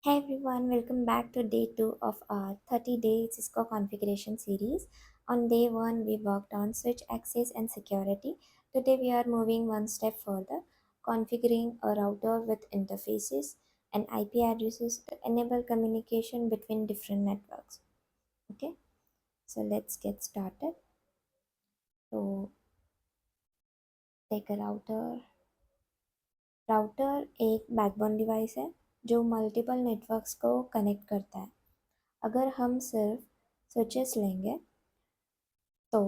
Hey everyone, welcome back to day 2 of our 30-day Cisco configuration series. On day 1, we worked on switch access and security. Today we are moving one step further, configuring a router with interfaces and IP addresses to enable communication between different networks. Okay, so let's get started. So take a router. Router एक backbone device है जो multiple networks को connect करता है. अगर हम सिर्फ switches लेंगे तो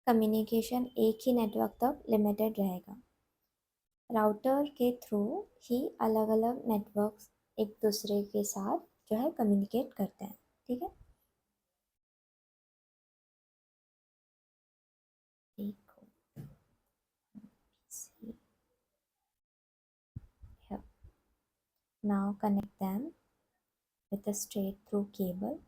कम्युनिकेशन एक ही नेटवर्क तक लिमिटेड रहेगा. राउटर के थ्रू ही अलग अलग नेटवर्क्स एक दूसरे के साथ जो है कम्युनिकेट करते हैं. ठीक है, देखो here. Now connect them with a straight through cable.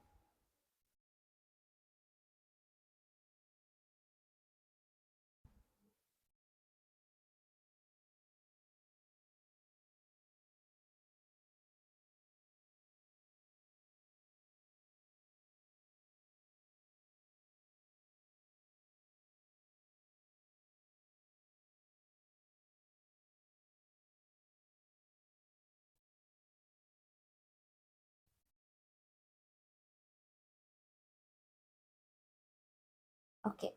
Okay,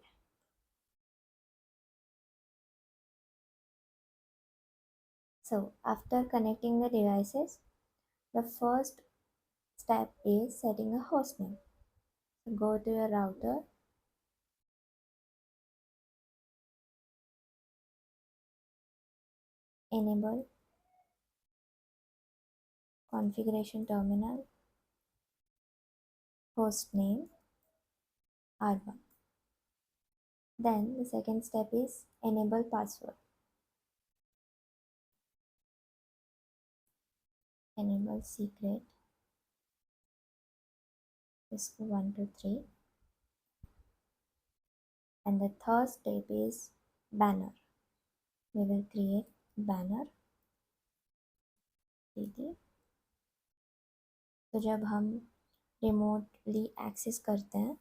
so after connecting the devices, the first step is setting a hostname. So go to your router, enable configuration terminal, hostname R1. Then the second step is enable password. Enable secret Cisco 123. And the third step is banner. We will create banner. ठीक. तो जब हम remotely access करते हैं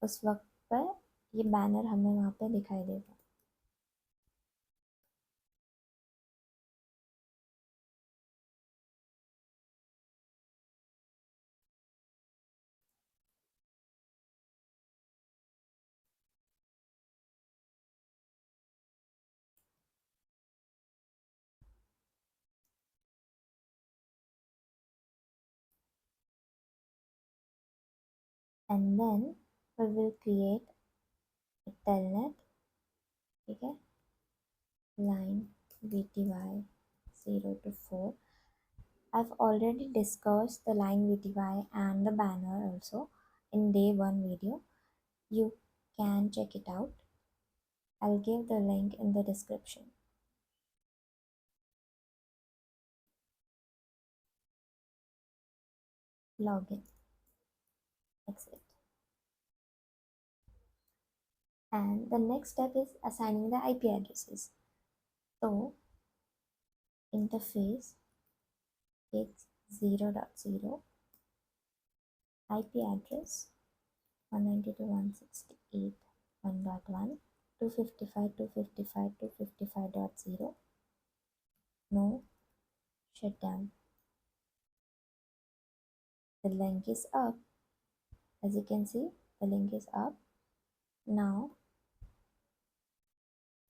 उस वक्त पर ये बैनर हमें वहाँ पे दिखाई देगा. And then we will create a telnet. ठीक है, line VTY 0 to 4. I've already discussed the line VTY and the banner also in day 1 video. You can check it out. I'll give the link in the description. Login, exit. And the next step is assigning the IP addresses. So interface takes 0.0 IP address 192.168.1.1 255.255.255.0. No shutdown. The link is up. As you can see, the link is up. Now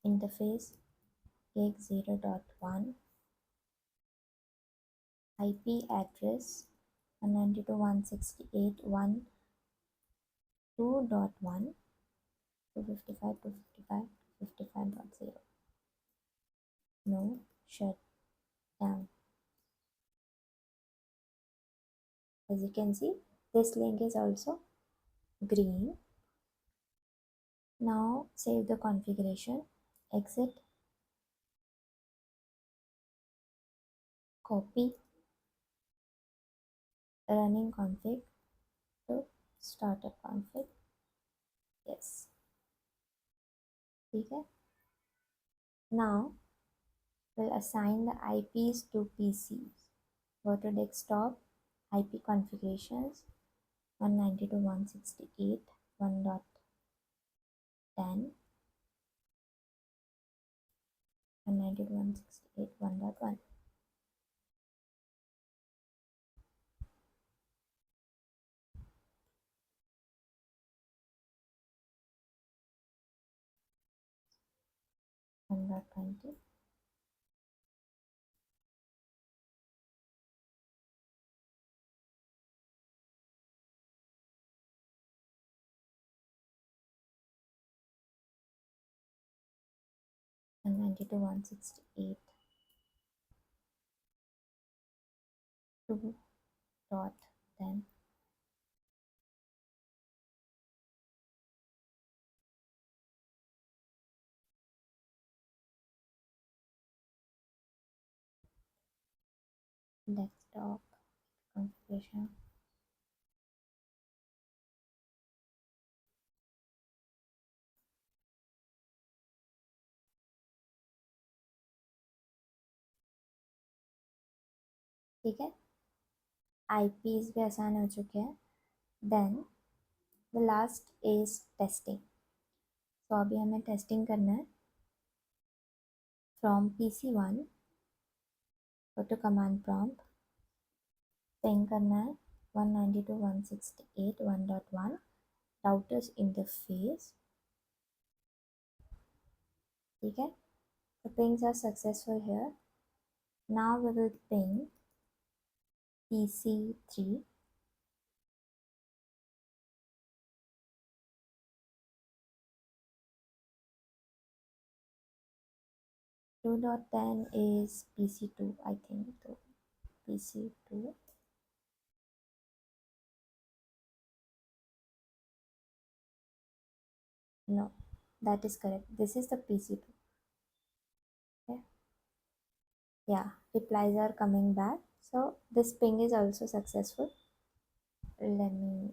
interface take 0.1 IP address 192.168.1.2.1 255.255.255.0. No shutdown. As you can see, this link is also green. Now save the configuration, exit, copy running config to startup config. Yes. Okay. Now we'll assign the IPs to PCs. Go to desktop, IP configurations, 192.168.1.10, 192.168.1.1. One dot 20, and 92.168, 2.10. Desktop configuration. ठीक है, IPs भी आसान हो चुके हैं. Then the last is testing. तो अभी हमें टेस्टिंग करना है. From PC1 go to command prompt, ping करना है 192.168.1.1 routers interface. ठीक है, the pings are successful here. Now we will ping PC3. 2.10 is PC2, I think. So PC2. No, that is correct. This is the PC2. Okay. Yeah, replies are coming back. So this ping is also successful. Let me.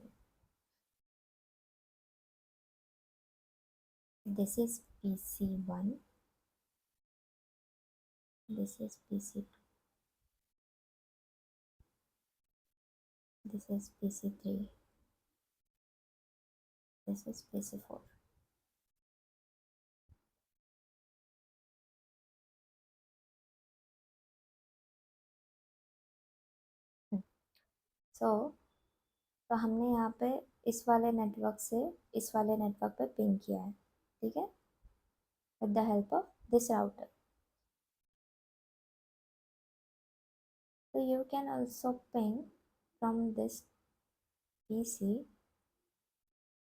This is PC1. This is PC2. This is PC3. This is PC4. So तो हमने यहाँ पे इस वाले network से इस वाले network पे पिंग किया है. ठीक है, with the help of this router. So you can also ping from this PC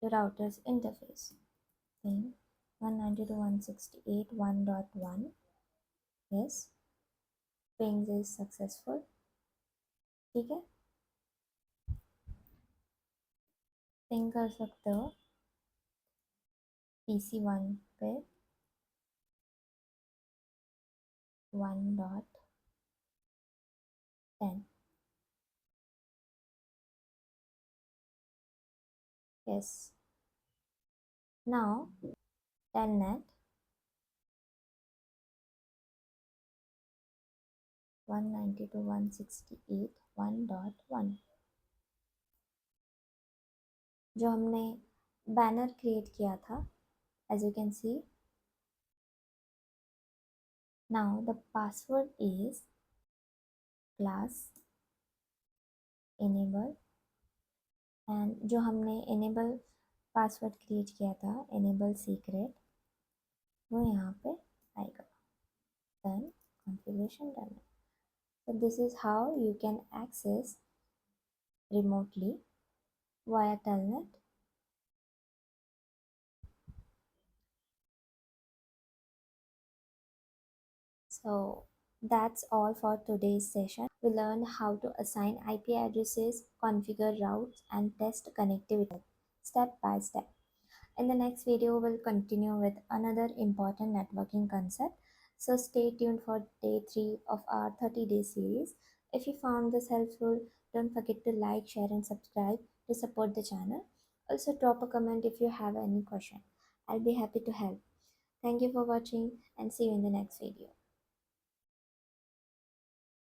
to router's interface. Ping 192.168.1.1. Yes, ping is successful. ठीक है, पिंग कर सकते हो PC1 पे 1.10. Yes. Now Telnet 192.168.1.1, जो हमने बैनर क्रिएट किया था. As you can see, now the password is class enable, and जो हमने enable पासवर्ड क्रिएट किया था, enable secret, वो यहाँ पे आएगा. Then configuration done. So this is how you can access remotely via Telnet. So that's all for today's session. We learned how to assign IP addresses, configure routes, and test connectivity step by step. In the next video, we'll continue with another important networking concept. So stay tuned for day 3 of our 30-day series. If you found this helpful, don't forget to like, share, and subscribe to support the channel. Also, drop a comment if you have any question. I'll be happy to help. Thank you for watching and see you in the next video.